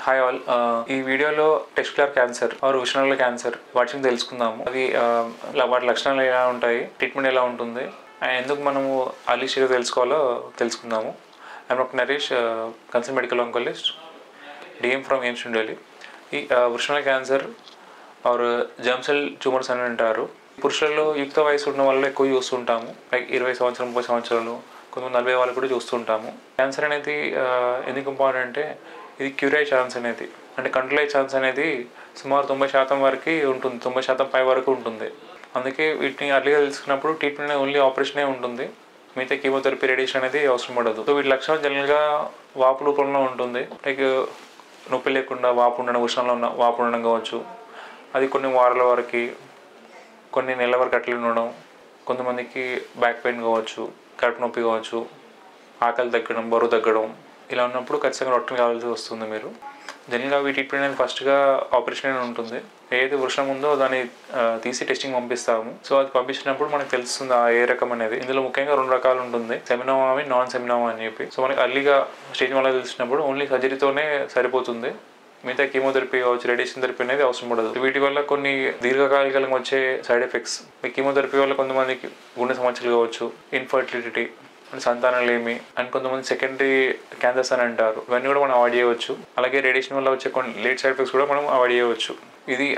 Hi all. ఈ వీడియోలో testicular cancer are ఉష్ణాల cancer వాటి గురించి తెలుసుకుందాము. అవి వాటి లక్షణాలు ఎలా ఉంటాయి, ట్రీట్మెంట్ ఎలా ఉంటుంది, అండ్ ఎందుకు మనము అర్లీ స్టేజ్ తెలుసుకోవాలో తెలుసుకుందాము. I am doctor Naresh, consult medical oncologist, DM from AIIMS New Delhi. ఈ ఉష్ణాల cancer or germ cell tumours అని అంటారు. పురుషులలో యుక్త వయసు ఉన్న వాళ్ళు ఎక్కువ చూస్తుంటాము. లైక్ 20 సంవత్సరం 30 సంవత్సరాలు, కొంతమంది 40 వాళ్ళు కూడా చూస్తుంటాము. క్యాన్సర్ అనేది ఎందుకు ఇంపార్టెంట్ అంటే ఇది క్యూర్ అయ్యే ఛాన్స్ అనేది, అంటే కంట్రోల్ అయ్యే ఛాన్స్ అనేది సుమారు 90% వరకు ఉంటుంది, 90% పై వరకు ఉంటుంది. అందుకే వీటిని అర్లీగా తెలుసుకున్నప్పుడు ట్రీట్మెంట్ ఓన్లీ ఆపరేషనే ఉంటుంది, మిగతా కీమోథెరపీ రేడియేషన్ అనేది అవసరం పడదు. సో వీటి లక్షణాలు జనరల్గా వాపు రూపంలో ఉంటుంది. లైక్ నొప్పి లేకుండా వాపు ఉండడం, ఉష్ణంలో ఉన్న వాపు ఉండడం కావచ్చు. అది కొన్ని వారాల వరకు, కొన్ని నెలల వరకు అట్లా ఉండడం. కొంతమందికి బ్యాక్ పెయిన్ కావచ్చు, కడుపు నొప్పి కావచ్చు, ఆకలి తగ్గడం, బరువు తగ్గడం. ఇలా ఉన్నప్పుడు ఖచ్చితంగా డాక్టర్ని కావాల్సి వస్తుంది. మీరు జనరల్గా వీటి ట్రీట్మెంట్ అనేది ఫస్ట్గా ఆపరేషన్ అనేది ఉంటుంది. ఏదైతే వృషణం ఉందో దాన్ని తీసి టెస్టింగ్ పంపిస్తాము. సో అది పంపించినప్పుడు మనకు తెలుస్తుంది ఏ రకం అనేది. ఇందులో ముఖ్యంగా 2 రకాలు ఉంటుంది, సెమినోమా, నాన్ సెమినోమా అని చెప్పి. సో మనకి అర్లీగా స్టేజ్ వల్ల తెలిసినప్పుడు ఓన్లీ సర్జరీతోనే సరిపోతుంది, మిగతా కీమోథెరపీ కావచ్చు, రేడియేషన్ థెరపీ అనేది అవసరం పడదు. వీటి వల్ల కొన్ని దీర్ఘకాలికంగా వచ్చే సైడ్ ఎఫెక్ట్స్, కీమోథెరపీ వల్ల కొంతమందికి గుండె సమస్యలు కావచ్చు, ఇన్ఫర్టిలిటీ అంటే సంతానలేమి, అండ్ కొంతమంది సెకండరీ క్యాన్సర్స్ అని అంటారు. ఇవన్నీ కూడా మనం అవాయిడ్ చేయవచ్చు. అలాగే రేడియేషన్ వల్ల వచ్చే కొన్ని లేట్ సైడ్ ఎఫెక్ట్స్ కూడా మనం అవాయిడ్ చేయవచ్చు. ఇది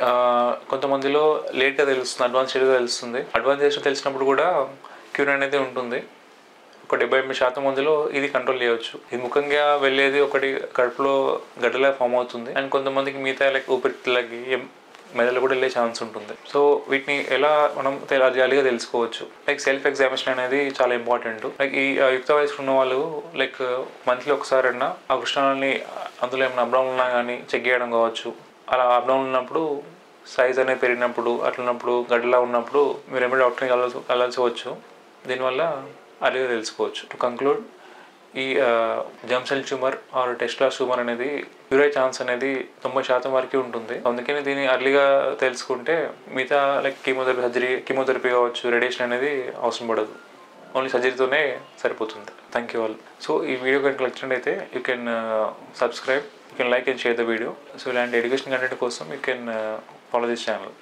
కొంతమందిలో లేట్గా తెలుస్తుంది, అడ్వాన్స్ స్టేజ్గా తెలుస్తుంది. అడ్వాన్స్ స్టేజ్ తెలిసినప్పుడు కూడా క్యూర్ అనేది ఉంటుంది. ఒక 70% మందిలో ఇది కంట్రోల్ చేయవచ్చు. ఇది ముఖ్యంగా వెళ్ళేది ఒకటి కడుపులో గడ్డలా ఫామ్ అవుతుంది, అండ్ కొంతమందికి మిగతా లైక్ ఊపిరితిత్తులకి, మెదడు కూడా వెళ్ళే ఛాన్స్ ఉంటుంది. సో వీటిని ఎలా మనం అర్లీగా తెలుసుకోవచ్చు. లైక్ సెల్ఫ్ ఎగ్జామినేషన్ అనేది చాలా ఇంపార్టెంట్. లైక్ ఈ యుక్త వయసు ఉన్న వాళ్ళు లైక్ మంత్లీ ఒకసారైనా ఆ కృష్ణాలని అందులో ఏమైనా అబ్డౌన్ ఉన్నా కానీ చెక్ చేయడం కావచ్చు. అలా అబ్డౌన్ ఉన్నప్పుడు సైజ్ అనేది పెరిగినప్పుడు, అట్లున్నప్పుడు గడ్డలా ఉన్నప్పుడు మీరు ఏమైనా డాక్టర్ని కలవచ్చు. దీనివల్ల అర్లీగా తెలుసుకోవచ్చు. టు కంక్లూడ్, ఈ germ cell tumour or testicular tumour అనేది క్యూర్ అయ్యే ఛాన్స్ అనేది 90% వరకు ఉంటుంది. అందుకని దీన్ని అర్లీగా తెలుసుకుంటే మిగతా లైక్ కీమోథెరపీ కావచ్చు, రేడియేషన్ అనేది అవసరం పడదు, ఓన్లీ సర్జరీతోనే సరిపోతుంది. Thank you all. సో ఈ వీడియో కనుక నచ్చినట్లయితే you can subscribe, you can like and share the video. So ఇలాంటి ఎడ్యుకేషన్ కంటెంట్ కోసం you can follow this channel.